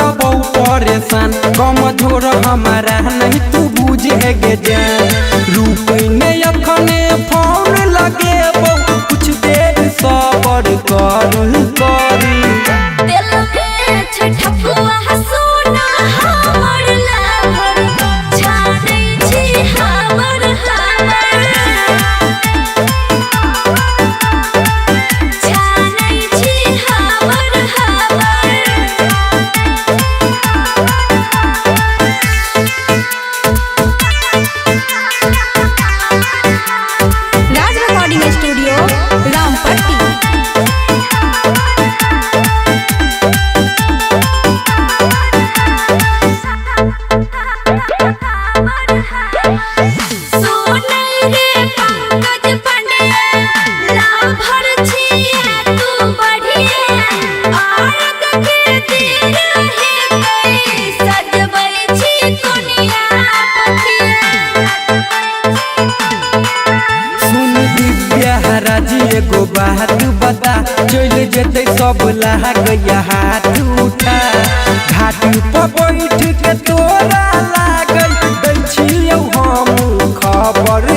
करबो परेशान कमजोर हमारा नहीं तू बुझे गे जान रूप ने अखने फोन लगे कुछ देर सबर करी दिल में छठपुआ सोना हमर लाभर जानै छी हमर जानै छी हमर राज रिकॉर्डिंग स्टूडियो रामपट्टी। एगो बात बता चल जेते सब गया हाथ उठा घाट पर बैठ के तोरा लागल दै छियौ हम खबर